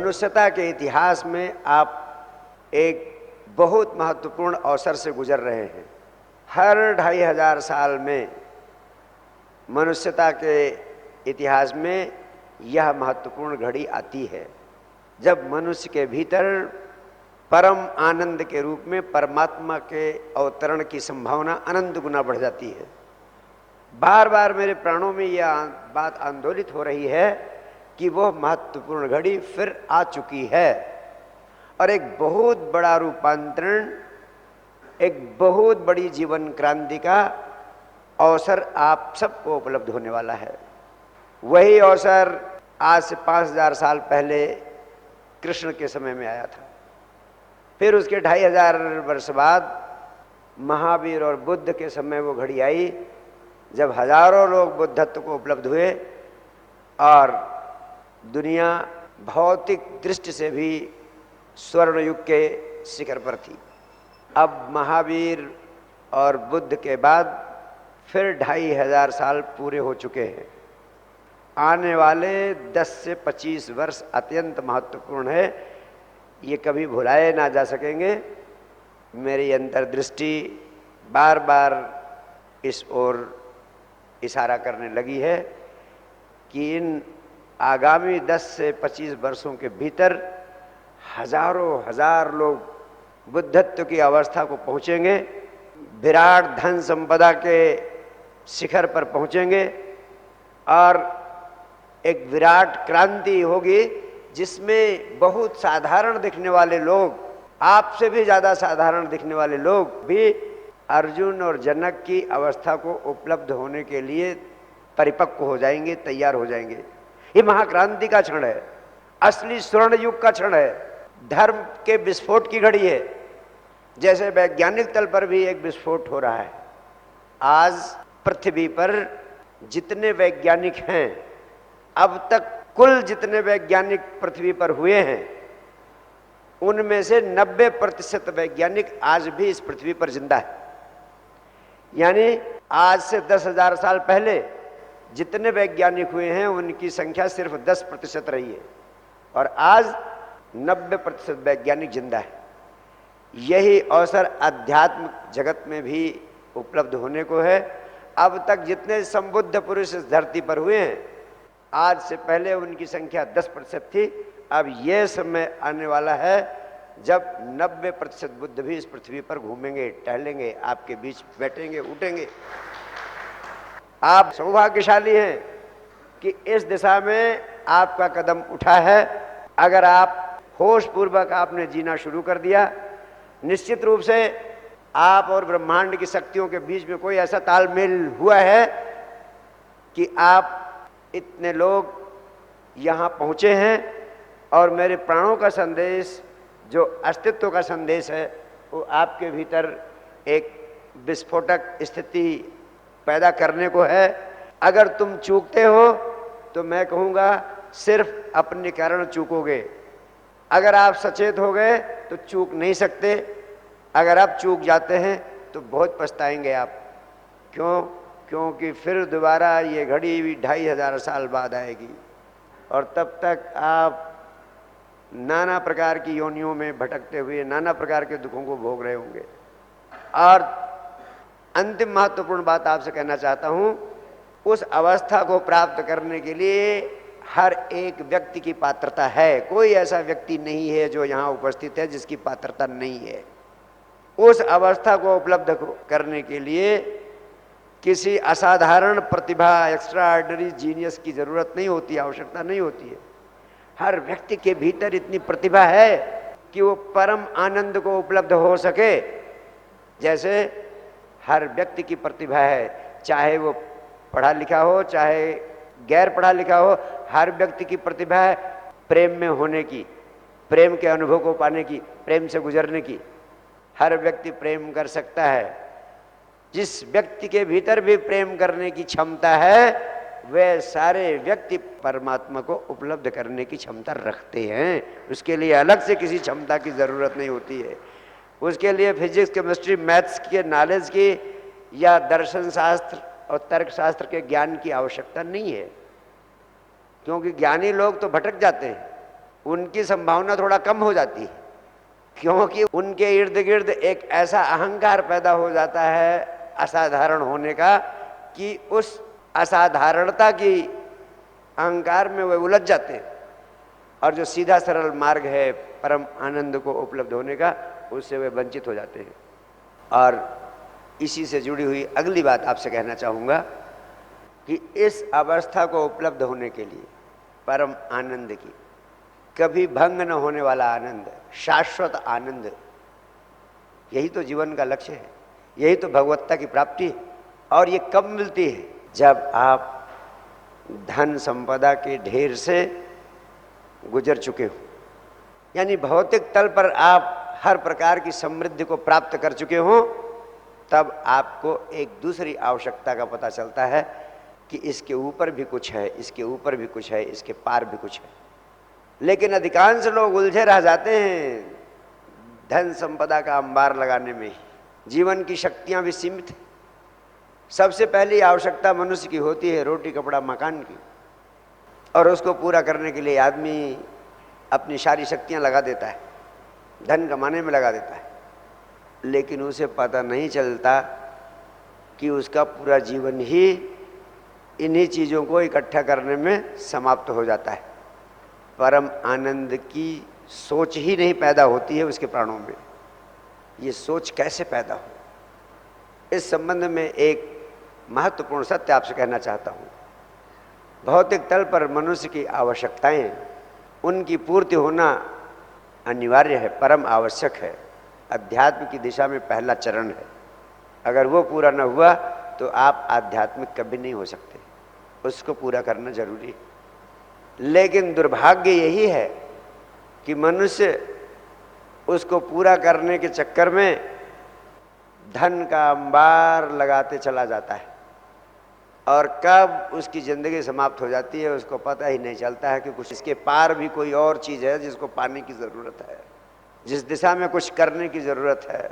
मनुष्यता के इतिहास में आप एक बहुत महत्वपूर्ण अवसर से गुजर रहे हैं। हर 2500 साल में मनुष्यता के इतिहास में यह महत्वपूर्ण घड़ी आती है जब मनुष्य के भीतर परम आनंद के रूप में परमात्मा के अवतरण की संभावना अनंत गुना बढ़ जाती है। बार बार मेरे प्राणों में यह बात आंदोलित हो रही है कि वह महत्वपूर्ण घड़ी फिर आ चुकी है और एक बहुत बड़ा रूपांतरण, एक बहुत बड़ी जीवन क्रांति का अवसर आप सबको उपलब्ध होने वाला है। वही अवसर आज से 5000 साल पहले कृष्ण के समय में आया था। फिर उसके 2500 वर्ष बाद महावीर और बुद्ध के समय वो घड़ी आई जब हजारों लोग बुद्धत्व को उपलब्ध हुए और दुनिया भौतिक दृष्टि से भी स्वर्ण युग के शिखर पर थी। अब महावीर और बुद्ध के बाद फिर 2500 साल पूरे हो चुके हैं। आने वाले 10 से 25 वर्ष अत्यंत महत्वपूर्ण है, ये कभी भुलाए ना जा सकेंगे। मेरी अंतर्दृष्टि बार बार इस ओर इशारा करने लगी है कि इन आगामी 10 से 25 वर्षों के भीतर हजारों हजार लोग बुद्धत्व की अवस्था को पहुँचेंगे, विराट धन संपदा के शिखर पर पहुँचेंगे और एक विराट क्रांति होगी जिसमें बहुत साधारण दिखने वाले लोग, आपसे भी ज़्यादा साधारण दिखने वाले लोग भी अर्जुन और जनक की अवस्था को उपलब्ध होने के लिए परिपक्व हो जाएंगे, तैयार हो जाएंगे। ये महाक्रांति का क्षण है, असली स्वर्ण युग का क्षण है, धर्म के विस्फोट की घड़ी है। जैसे वैज्ञानिक तल पर भी एक विस्फोट हो रहा है। आज पृथ्वी पर जितने वैज्ञानिक हैं, अब तक कुल जितने वैज्ञानिक पृथ्वी पर हुए हैं, उनमें से 90% वैज्ञानिक आज भी इस पृथ्वी पर जिंदा है। यानी आज से 10,000 साल पहले जितने वैज्ञानिक हुए हैं उनकी संख्या सिर्फ 10% रही है और आज 90% वैज्ञानिक जिंदा है। यही अवसर अध्यात्म जगत में भी उपलब्ध होने को है। अब तक जितने संबुद्ध पुरुष इस धरती पर हुए हैं, आज से पहले उनकी संख्या 10% थी। अब यह समय आने वाला है जब 90% बुद्ध भी इस पृथ्वी पर घूमेंगे, टहलेंगे, आपके बीच बैठेंगे, उठेंगे। आप सौभाग्यशाली हैं कि इस दिशा में आपका कदम उठा है। अगर आप होश पूर्वक आपने जीना शुरू कर दिया, निश्चित रूप से आप और ब्रह्मांड की शक्तियों के बीच में कोई ऐसा तालमेल हुआ है कि आप इतने लोग यहाँ पहुँचे हैं और मेरे प्राणों का संदेश, जो अस्तित्व का संदेश है, वो आपके भीतर एक विस्फोटक स्थिति पैदा करने को है। अगर तुम चूकते हो तो मैं कहूँगा सिर्फ अपने कारण चूकोगे। अगर आप सचेत हो गए तो चूक नहीं सकते। अगर आप चूक जाते हैं तो बहुत पछताएंगे आप। क्यों? क्योंकि फिर दोबारा ये घड़ी भी 2500 साल बाद आएगी और तब तक आप नाना प्रकार की योनियों में भटकते हुए नाना प्रकार के दुखों को भोग रहे होंगे। और अंतिम महत्वपूर्ण बात आपसे कहना चाहता हूँ, उस अवस्था को प्राप्त करने के लिए हर एक व्यक्ति की पात्रता है। कोई ऐसा व्यक्ति नहीं है जो यहाँ उपस्थित है जिसकी पात्रता नहीं है। उस अवस्था को उपलब्ध करने के लिए किसी असाधारण प्रतिभा, एक्स्ट्रा ऑर्डिनरी जीनियस की जरूरत नहीं होती, आवश्यकता नहीं होती है। हर व्यक्ति के भीतर इतनी प्रतिभा है कि वो परम आनंद को उपलब्ध हो सके। जैसे हर व्यक्ति की प्रतिभा है, चाहे वो पढ़ा लिखा हो चाहे गैर पढ़ा लिखा हो, हर व्यक्ति की प्रतिभा है प्रेम में होने की, प्रेम के अनुभव को पाने की, प्रेम से गुजरने की। हर व्यक्ति प्रेम कर सकता है। जिस व्यक्ति के भीतर भी प्रेम करने की क्षमता है, वे सारे व्यक्ति परमात्मा को उपलब्ध करने की क्षमता रखते हैं। उसके लिए अलग से किसी क्षमता की जरूरत नहीं होती है। उसके लिए फिजिक्स, केमिस्ट्री, मैथ्स के नॉलेज की या दर्शन शास्त्र और तर्क शास्त्र के ज्ञान की आवश्यकता नहीं है, क्योंकि ज्ञानी लोग तो भटक जाते हैं। उनकी संभावना थोड़ा कम हो जाती है, क्योंकि उनके इर्द गिर्द एक ऐसा अहंकार पैदा हो जाता है असाधारण होने का कि उस असाधारणता की अहंकार में वे उलझ जाते हैं, और जो सीधा सरल मार्ग है परम आनंद को उपलब्ध होने का, उससे वे वंचित हो जाते हैं। और इसी से जुड़ी हुई अगली बात आपसे कहना चाहूँगा कि इस अवस्था को उपलब्ध होने के लिए, परम आनंद की, कभी भंग न होने वाला आनंद, शाश्वत आनंद, यही तो जीवन का लक्ष्य है, यही तो भगवत्ता की प्राप्ति है। और ये कब मिलती है? जब आप धन संपदा के ढेर से गुजर चुके हो, यानी भौतिक तल पर आप हर प्रकार की समृद्धि को प्राप्त कर चुके हो, तब आपको एक दूसरी आवश्यकता का पता चलता है कि इसके ऊपर भी कुछ है, इसके ऊपर भी कुछ है, इसके पार भी कुछ है। लेकिन अधिकांश लोग उलझे रह जाते हैं धन संपदा का अंबार लगाने में ही। जीवन की शक्तियां भी सीमित हैं। सबसे पहली आवश्यकता मनुष्य की होती है रोटी कपड़ा मकान की, और उसको पूरा करने के लिए आदमी अपनी सारी शक्तियां लगा देता है, धन कमाने में लगा देता है, लेकिन उसे पता नहीं चलता कि उसका पूरा जीवन ही इन्हीं चीज़ों को इकट्ठा करने में समाप्त हो जाता है। परम आनंद की सोच ही नहीं पैदा होती है उसके प्राणों में। ये सोच कैसे पैदा हो, इस संबंध में एक महत्वपूर्ण सत्य आपसे कहना चाहता हूँ। भौतिक तल पर मनुष्य की आवश्यकताएं, उनकी पूर्ति होना अनिवार्य है, परम आवश्यक है, अध्यात्म की दिशा में पहला चरण है। अगर वो पूरा न हुआ तो आप आध्यात्मिक कभी नहीं हो सकते, उसको पूरा करना जरूरी है। लेकिन दुर्भाग्य यही है कि मनुष्य उसको पूरा करने के चक्कर में धन का अंबार लगाते चला जाता है, और कब उसकी ज़िंदगी समाप्त हो जाती है उसको पता ही नहीं चलता है कि कुछ इसके पार भी कोई और चीज़ है जिसको पाने की ज़रूरत है, जिस दिशा में कुछ करने की ज़रूरत है।